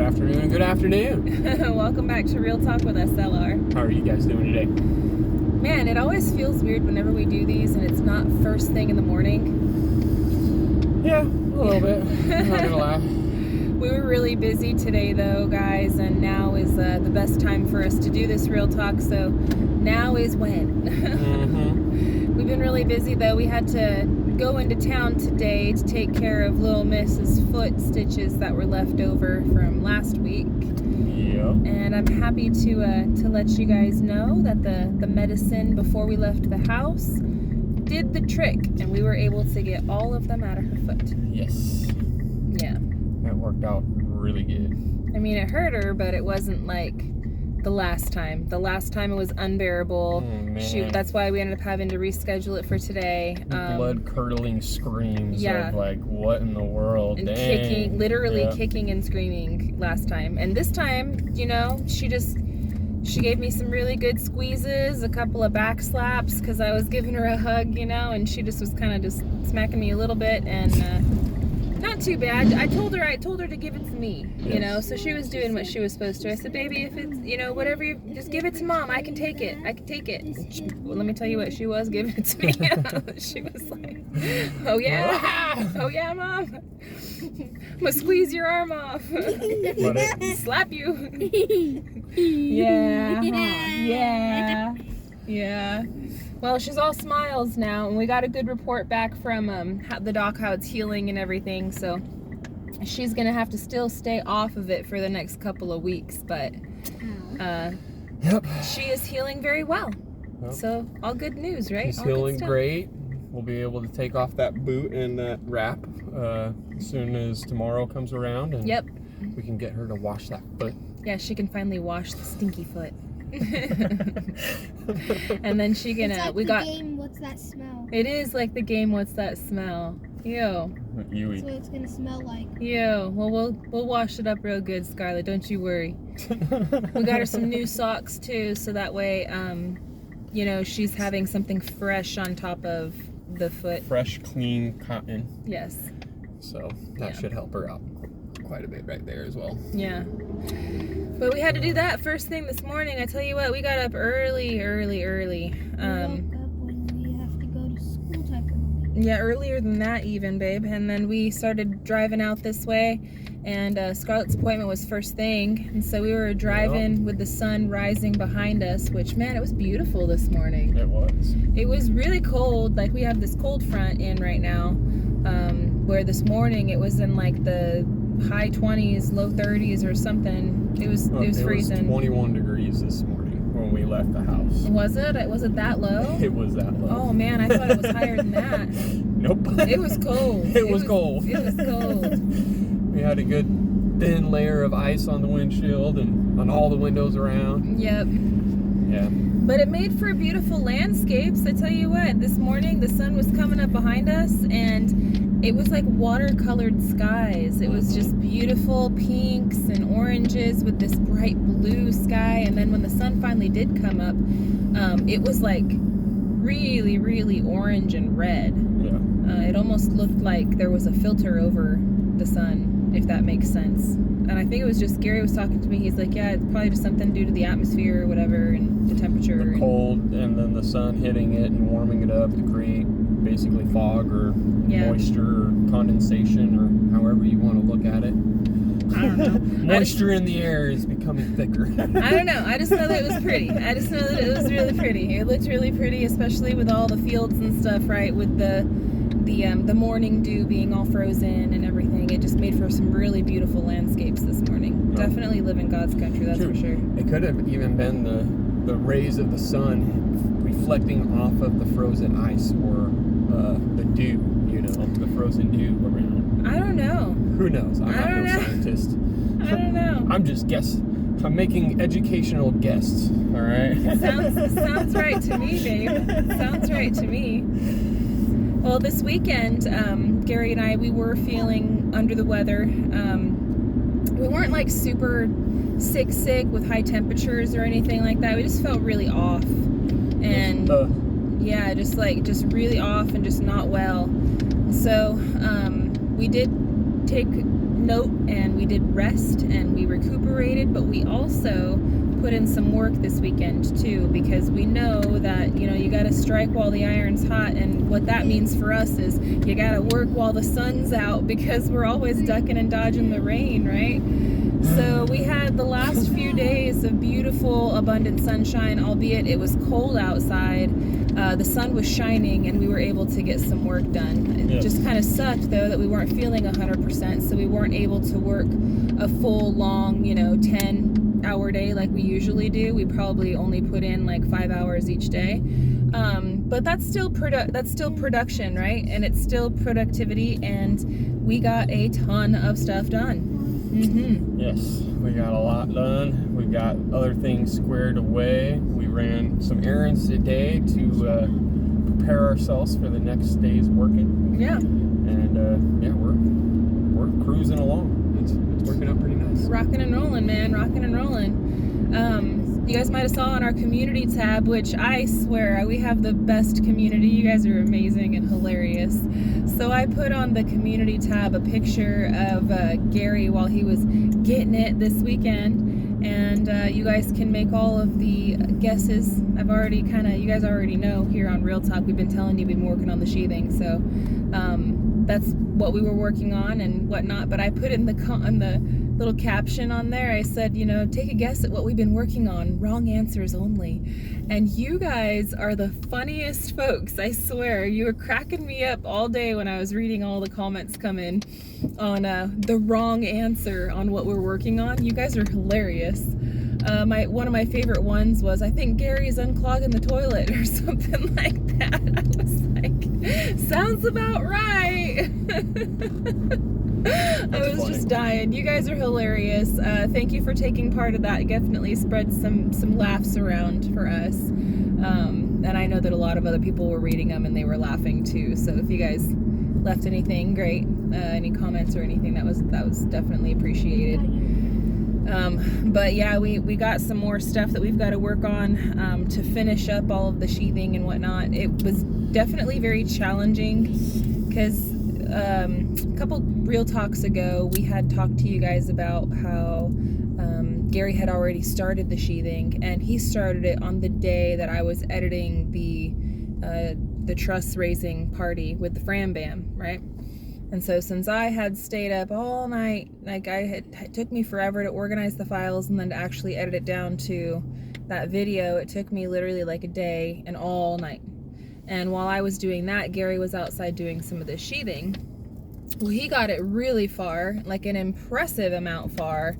afternoon. Good afternoon. Welcome back to Real Talk with SLR. How are you guys doing today? Man, it always feels weird whenever we do these and it's not first thing in the morning. Yeah, a little bit. I'm not gonna lie. We were really busy today though, guys, and now is the best time for us to do this Real Talk, so now is when. We've been really busy though. We had to go into town today to take care of little Miss's foot stitches that were left over from last week. Yep. And I'm happy to let you guys know that the medicine before we left the house did the trick, and we were able to get all of them out of her foot. Yes. Yeah. That worked out really good. I mean, it hurt her, but it wasn't like the last time. The last time it was unbearable. Oh, man. Shoot, that's why we ended up having to reschedule it for today. Blood-curdling screams yeah. of like, what in the world? And Dang. kicking, literally Yeah. kicking and screaming last time. And this time, you know, she gave me some really good squeezes, a couple of back slaps, because I was giving her a hug, you know, and she just was kind of just smacking me a little bit, and not too bad. I told her to give it to me, you know, so she was doing what she was supposed to. I said, baby, if it's, you know, whatever, you just give it to mom. I can take it. Well, let me tell you what, she was giving it to me. She was like, oh yeah, oh yeah, mom. I'm gonna squeeze your arm off. Slap you. Yeah. Well, she's all smiles now, and we got a good report back from the doc how it's healing and everything, so she's gonna have to still stay off of it for the next couple of weeks, but Yep. she is healing very well. Yep. So all good news, right? She's All good healing stuff. great. We'll be able to take off that boot and that wrap as soon as tomorrow comes around, and Yep. we can get her to wash that foot. Yeah, she can finally wash the stinky foot. And then she can It's like we the got game, what's that smell? it is like the game What's That Smell. Ew. You That's what it's gonna smell like. Ew. Well, we'll wash it up real good, Scarlett, don't you worry. We got her some new socks too, so that way you know, she's having something fresh on top of the foot. Fresh, clean cotton. Yes. So that Yeah. should help her out quite a bit right there as well. Yeah. But we had to do that first thing this morning. I tell you what, we got up early. We wake up when we have to go to school type of movie. Yeah, earlier than that even, babe. And then we started driving out this way, and Scarlett's appointment was first thing. And so we were driving with the sun rising behind us, which, man, it was beautiful this morning. It was. It was really cold. Like, we have this cold front in right now, where this morning it was in like the high 20s, low 30s or something. It was freezing. It was 21 degrees this morning when we left the house. Was it? Was it that low? It was that low. Oh man, I thought it was higher than that. Nope. It was cold. It was cold. It was cold. We had a good thin layer of ice on the windshield and on all the windows around. Yep. Yeah. But it made for beautiful landscapes. I tell you what, this morning the sun was coming up behind us, and it was like watercolored skies. It was just beautiful pinks and oranges with this bright blue sky. And then when the sun finally did come up, it was like really, really orange and red. Yeah. It almost looked like there was a filter over the sun, if that makes sense. And I think it was just Gary was talking to me. He's like, yeah, it's probably just something due to the atmosphere or whatever, and the temperature. The cold and then the sun hitting it and warming it up to create basically fog or moisture or condensation or however you want to look at it. I don't know. Moisture in the air is becoming thicker. I don't know. I just know that it was pretty. I just know that it was really pretty. It looked really pretty, especially with all the fields and stuff, right? With the morning dew being all frozen and everything. It just made for some really beautiful landscapes this morning. Oh. Definitely live in God's country, that's for sure. It could have even been the rays of the sun reflecting off of the frozen ice or the dew, you know, the frozen dew around. I don't know. Who knows? I'm not no scientist. I don't know. I'm just guessing. I'm making educational guesses, all right? Sounds right to me, babe. Sounds right to me. Well, this weekend, Gary and I, we were feeling under the weather. We weren't like super sick with high temperatures or anything like that. We just felt really off. And yeah, just really off and just not well. So we did did take note and we did rest and we recuperated, but we also put in some work this weekend too, because we know that, you know, you got to strike while the iron's hot, and what that means for us is you got to work while the sun's out, because we're always ducking and dodging the rain, right? So we had the last few days of beautiful, abundant sunshine, albeit it was cold outside. The sun was shining and we were able to get some work done. It just kind of sucked though that we weren't feeling 100%, so we weren't able to work a full long, you know, 10-hour day like we usually do. We probably only put in like 5 hours each day. But that's still production, right? And it's still productivity, and we got a ton of stuff done. Mm-hmm. Yes, we got a lot done. We got other things squared away. We ran some errands today to prepare ourselves for the next day's working. Yeah. And yeah, we're cruising along. It's working out pretty nice. Rocking and rolling, man. Rocking and rolling. You guys might have saw on our community tab, which I swear we have the best community. You guys are amazing and hilarious. So I put on the community tab a picture of Gary while he was getting it this weekend, and you guys can make all of the guesses. You guys already know here on Real Talk, we've been telling you we've been working on the sheathing, so that's what we were working on and whatnot. But I put in the little caption on there, I said, you know, take a guess at what we've been working on, wrong answers only. And you guys are the funniest folks, I swear. You were cracking me up all day when I was reading all the comments come in on the wrong answer on what we're working on. You guys are hilarious. One of my favorite ones was, I think Gary's unclogging the toilet or something like that. I was like, sounds about right. I was funny. Just dying. You guys are hilarious. Thank you for taking part of that. It definitely spread some laughs around for us. And I know that a lot of other people were reading them and they were laughing too. So if you guys left anything, great. Any comments or anything, that was definitely appreciated. But yeah, we got some more stuff that we've got to work on to finish up all of the sheathing and whatnot. It was definitely very challenging because a couple Real Talks ago, we had talked to you guys about how Gary had already started the sheathing, and he started it on the day that I was editing the truss raising party with the Fram Bam, right? And so since I had stayed up all night, like it took me forever to organize the files and then to actually edit it down to that video, it took me literally like a day and all night. And while I was doing that, Gary was outside doing some of the sheathing. Well, he got it really far, like an impressive amount far.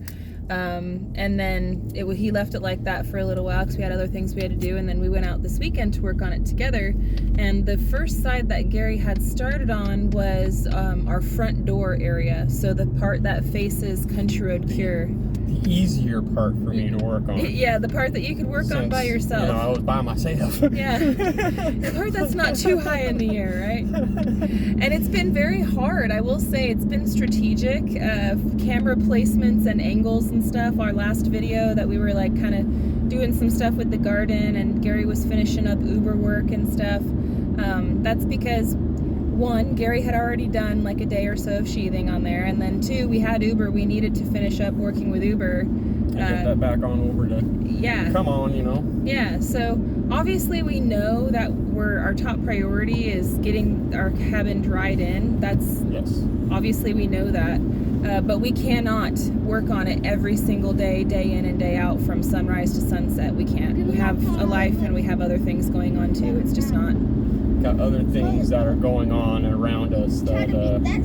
And then he left it like that for a little while because we had other things we had to do, and then we went out this weekend to work on it together. And the first side that Gary had started on was our front door area, so the part that faces Country Road Cure. The easier part for me to work on. Yeah, the part that you could work on by yourself. You know, I was by myself. Yeah, the part that's not too high in the air, right? And it's been very hard, I will say. It's been strategic, camera placements and angles and stuff. Our last video that we were like kind of doing some stuff with the garden, and Gary was finishing up Uber work and stuff. That's because, one, Gary had already done like a day or so of sheathing on there, and then two, we had Uber. We needed to finish up working with Uber. Get that back on over to come on, you know. Yeah, so obviously we know that our top priority is getting our cabin dried in. Obviously we know that, but we cannot work on it every single day, day in and day out, from sunrise to sunset. We can't. We have a life and we have other things going on too. It's just not. Got other things that are going on around us that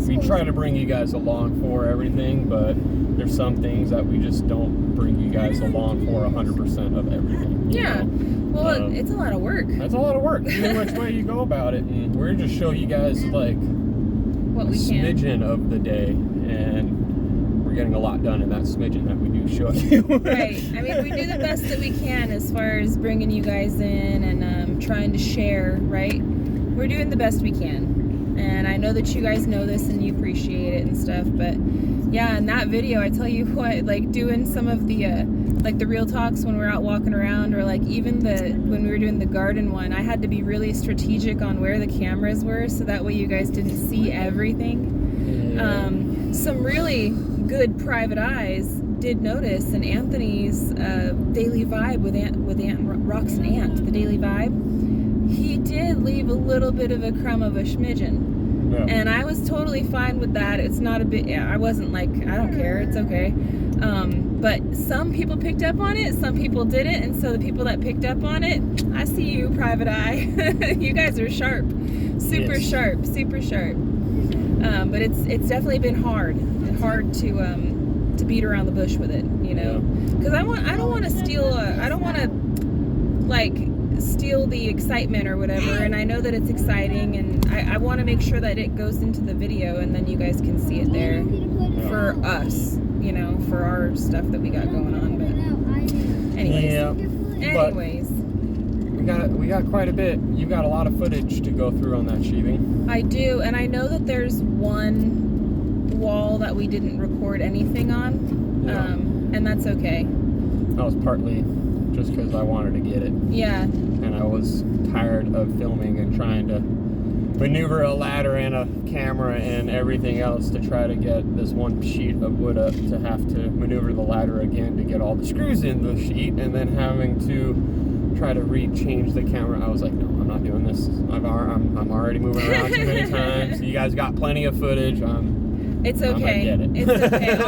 we try to bring you guys along for everything, but there's some things that we just don't bring you guys along for 100% of everything. Yeah. Know? Well, it's a lot of work. That's a lot of work. Either which way you go about it, and we're just show you guys like what we can. Smidgen of the day, and we're getting a lot done in that smidgen that we do show you. Right. I mean, we do the best that we can as far as bringing you guys in and trying to share, right? We're doing the best we can. And I know that you guys know this and you appreciate it and stuff, but yeah, in that video, I tell you what, like doing some of the, like the Real Talks when we're out walking around, or like even when we were doing the garden one, I had to be really strategic on where the cameras were so that way you guys didn't see everything. Some really good private eyes did notice in Anthony's daily vibe with Rox and Ant, the daily vibe, he did leave a little bit of a crumb of a schmidgen. Yeah. And I was totally fine with that. It's not a bit, I wasn't like, I don't care, it's okay. But some people picked up on it, some people didn't, and so the people that picked up on it, I see you, private eye. You guys are sharp. Super sharp. But it's definitely been hard to beat around the bush with it, you know, because I don't want to steal the excitement or whatever, and I know that it's exciting, and I want to make sure that it goes into the video, and then you guys can see it there for us, you know, for our stuff that we got going on. But anyways, we got quite a bit. You got a lot of footage to go through on that sheathing. I do, and I know that there's one wall that we didn't record anything on, and that's okay. That was partly just because I wanted to get it. Yeah. And I was tired of filming and trying to maneuver a ladder and a camera and everything else to try to get this one sheet of wood up, to have to maneuver the ladder again to get all the screws in the sheet, and then having to try to change the camera. I was like, no, I'm not doing this. I'm already moving around too many times. You guys got plenty of footage. It's okay. I'm gonna get it. It's okay.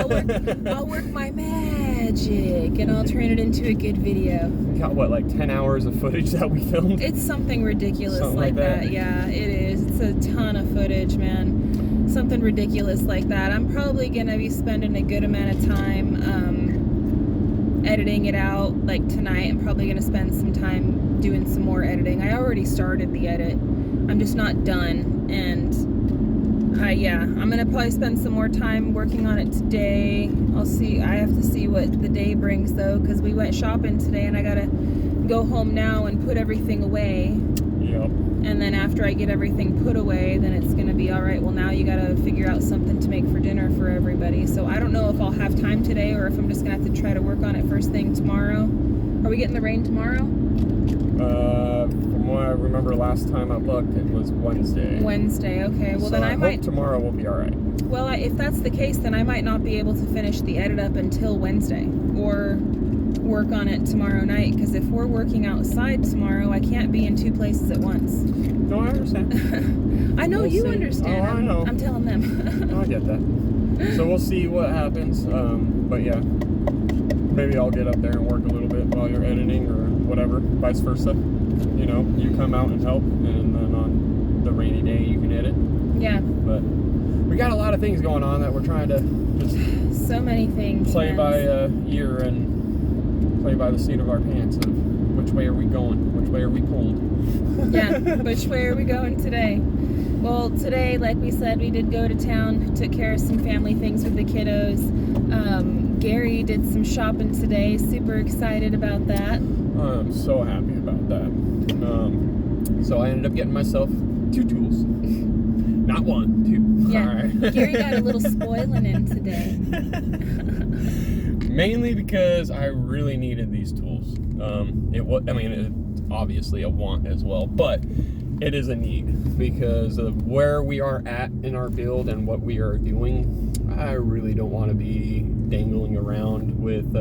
I'll work my magic, and I'll turn it into a good video. We got what, like 10 hours of footage that we filmed? It's something ridiculous like that. Yeah, it is. It's a ton of footage, man. Something ridiculous like that. I'm probably gonna be spending a good amount of time editing it out. Like tonight, I'm probably gonna spend some time doing some more editing. I already started the edit. I'm just not done, and I'm gonna probably spend some more time working on it today. I'll see. I have to see what the day brings though, because we went shopping today, and I gotta go home now and put everything away. Yep. And then after I get everything put away, then it's gonna be all right. Well, now you gotta figure out something to make for dinner for everybody. So I don't know if I'll have time today, or if I'm just gonna have to try to work on it first thing tomorrow. Are we getting the rain tomorrow? From what I remember last time I looked, it was Wednesday. Wednesday, okay. Well, so then I might. Hope tomorrow will be all right. Well, if that's the case, then I might not be able to finish the edit up until Wednesday, or work on it tomorrow night, because if we're working outside tomorrow, I can't be in two places at once. No, I understand. I know we'll you see. understand. Oh, I know. I'm telling them. I get that. So we'll see what happens. But yeah, maybe I'll get up there and work a little bit while you're editing, or whatever, vice versa. You know, you come out and help, and then on the rainy day you can edit. Yeah. But we got a lot of things going on that we're trying to just so many things. Play by ear and play by the seat of our pants of which way are we going, which way are we pulled. Yeah, which way are we going today? Well, today, like we said, we did go to town, took care of some family things with the kiddos. Gary did some shopping today, super excited about that. I'm so happy about that. So I ended up getting myself 2 tools. Not 1, 2. Yeah, all right. Gary got a little spoiling in today. Mainly because I really needed these tools. It's obviously a want as well, but it is a need because of where we are at in our build and what we are doing. I really don't want to be dangling around with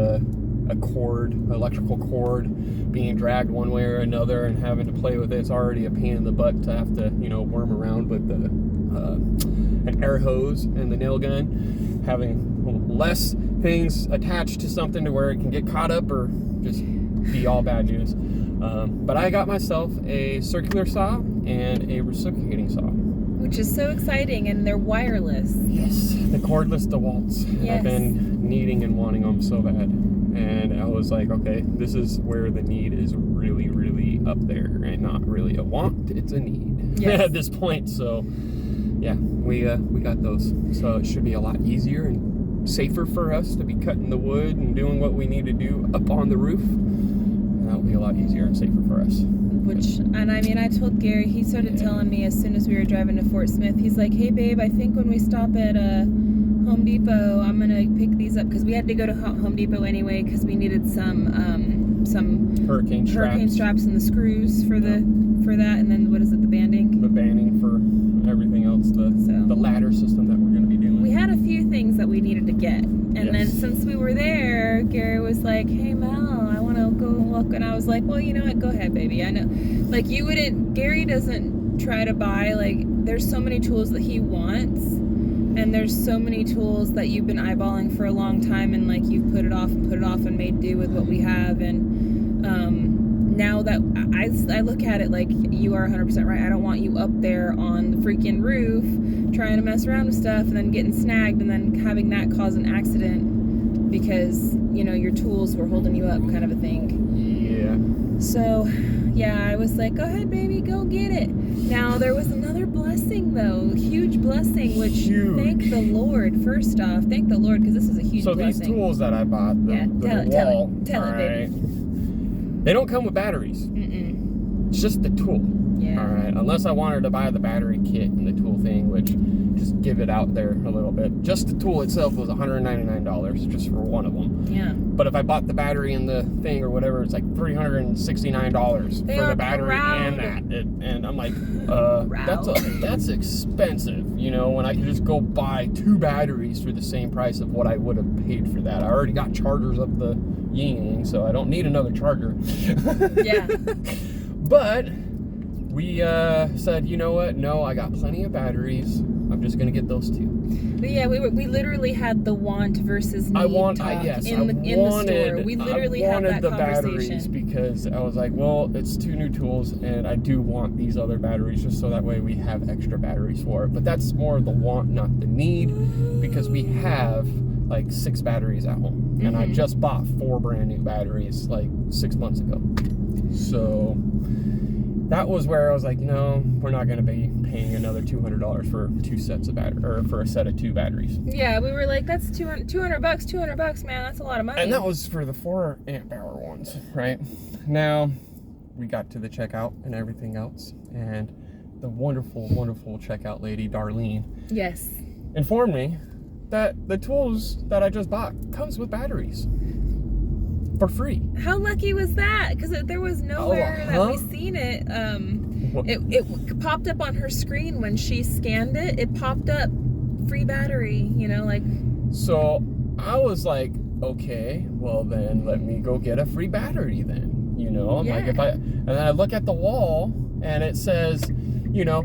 electrical cord, being dragged one way or another and having to play with it. It's already a pain in the butt to have to, worm around with an air hose and the nail gun, having less things attached to something to where it can get caught up or just be all bad news. But I got myself a circular saw and a reciprocating saw, which is so exciting, and they're wireless. Yes, the cordless DeWalt's. Yes. I've been needing and wanting them so bad, and I was like, okay, this is where the need is really, really up there, and not really a want, it's a need. Yes. At this point. So yeah, we got those, so it should be a lot easier and safer for us to be cutting the wood and doing what we need to do up on the roof. That'll be a lot easier and safer for us. I told Gary, he started telling me as soon as we were driving to Fort Smith, he's like, hey babe, I think when we stop at Home Depot, I'm gonna pick these up, because we had to go to Home Depot anyway, because we needed some hurricane straps and the screws for that, and then what is it, the banding? The banding for everything else, the ladder system that we're gonna be doing. We get. And then Yes. since we were there, Gary was like, hey Mel, I want to go look. And I was like, well, you know what, go ahead, baby. I know, like, Gary doesn't try to buy, like, there's so many tools that he wants, and there's so many tools that you've been eyeballing for a long time, and like you've put it off and made do with what we have. And now that I look at it, like, you are 100% right. I don't want you up there on the freaking roof trying to mess around with stuff and then getting snagged and then having that cause an accident because, you know, your tools were holding you up, kind of a thing. Yeah. So, yeah, I was like, go ahead, baby, go get it. Now, there was another blessing, though, huge blessing, which, thank the Lord, first off, thank the Lord, because this is a huge blessing. So these tools that I bought, tell it, baby. They don't come with batteries. It's just the tool. Yeah. All right. Unless I wanted to buy the battery kit and the tool thing, which just give it out there a little bit. Just the tool itself was $199 just for one of them. Yeah. But if I bought the battery and the thing or whatever, it's like $369 for the battery and that. And I'm like, that's expensive, you know, when I can just go buy 2 batteries for the same price of what I would have paid for that. I already got chargers up the yin, so I don't need another charger. Yeah. But we said, you know what? No, I got plenty of batteries. I'm just gonna get those 2. But yeah, we literally had the want versus need talk in the store. We literally had that the conversation. Batteries because I was like, well, it's 2 new tools, and I do want these other batteries just so that way we have extra batteries for it. But that's more the want, not the need, because we have like 6 batteries at home, and I just bought 4 brand new batteries like 6 months ago. So that was where I was like, no, we're not going to be paying another $200 for 2 sets of batteries, or for a set of 2 batteries. Yeah, we were like, that's $200, man. That's a lot of money. And that was for the 4 amp hour ones, right? Now, we got to the checkout and everything else, and the wonderful, wonderful checkout lady, Darlene, yes, informed me that the tools that I just bought comes with batteries. For free. How lucky was that? Because there was nowhere that we seen it. It popped up on her screen when she scanned it. It popped up free battery, you know, like. So I was like, okay, well then let me go get a free battery then. You know, I'm like, and then I look at the wall and it says, you know,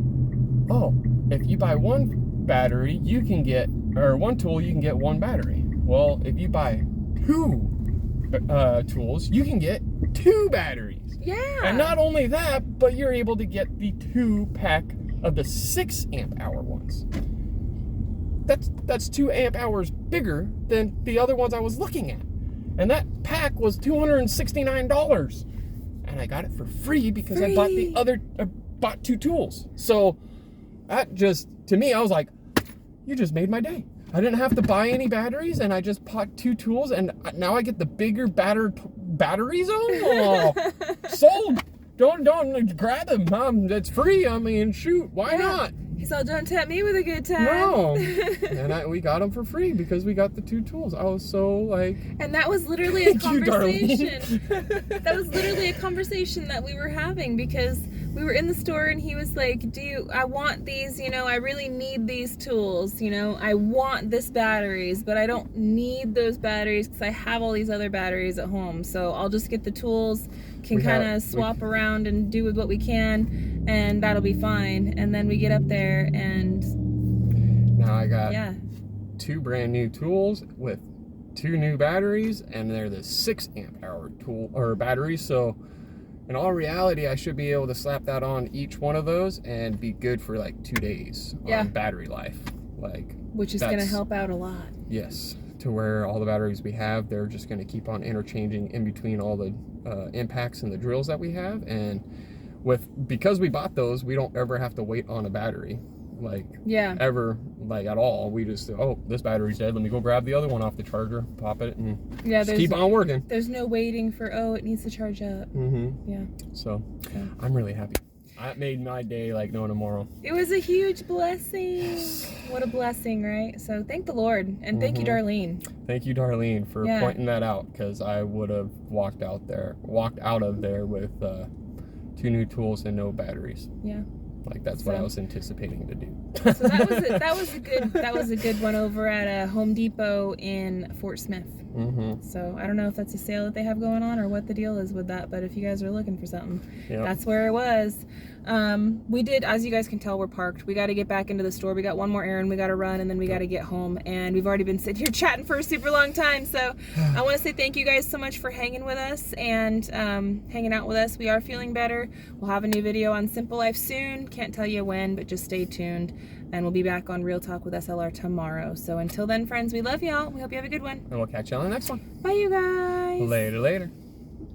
oh, if you buy 1 battery, you can get, or 1 tool, you can get 1 battery. Well, if you buy 2 tools, you can get 2 batteries. Yeah. And not only that, but you're able to get the 2-pack of the 6 amp hour ones. That's 2 amp hours bigger than the other ones I was looking at. And that pack was $269. And I got it for free because I bought 2 tools. So that just, to me, I was like, you just made my day. I didn't have to buy any batteries, and I just bought 2 tools, and now I get the bigger batteries. Oh, sold. Don't grab them. It's free. I mean, shoot, why not? He's all, don't tempt me with a good time. No. And we got them for free because we got the 2 tools. I was so like. And that was literally a conversation. That was literally a conversation that we were having because we were in the store and he was like, I want these, you know, I really need these tools, you know, I want this batteries, but I don't need those batteries because I have all these other batteries at home. So I'll just get the tools, can kind of swap around and do with what we can, and that'll be fine. And then we get up there and now I got 2 brand new tools with 2 new batteries, and they're the 6 amp hour tool or batteries. So in all reality, I should be able to slap that on each one of those and be good for like 2 days on battery life. Which is going to help out a lot. Yes, to where all the batteries we have, they're just going to keep on interchanging in between all the impacts and the drills that we have. And because we bought those, we don't ever have to wait on a battery. Ever, at all. We just, oh, this battery's dead, let me go grab the other one off the charger, pop it, and just keep on working. There's no waiting for, it needs to charge up. So I'm really happy. That made my day like no tomorrow. It was a huge blessing. Yes. What a blessing, right? So thank the Lord, and thank you, Darlene. Thank you, Darlene, for pointing that out, because I would have walked out of there with 2 new tools and no batteries. Yeah. Like that's what I was anticipating to do. So that was a good one over at Home Depot in Fort Smith. So I don't know if that's a sale that they have going on or what the deal is with that, but if you guys are looking for something, that's where it was. We did, as you guys can tell, we're parked. We got to get back into the store. We got one more errand we got to run, and then we got to get home, and we've already been sitting here chatting for a super long time. So I want to say thank you guys so much for hanging with us and hanging out with us. We are feeling better. We'll have a new video on Simple Life soon. Can't tell you when, but just stay tuned, and we'll be back on Real Talk with SLR tomorrow. So until then, friends, we love y'all. We hope you have a good one. And we'll catch you on the next one. Bye, you guys. Later.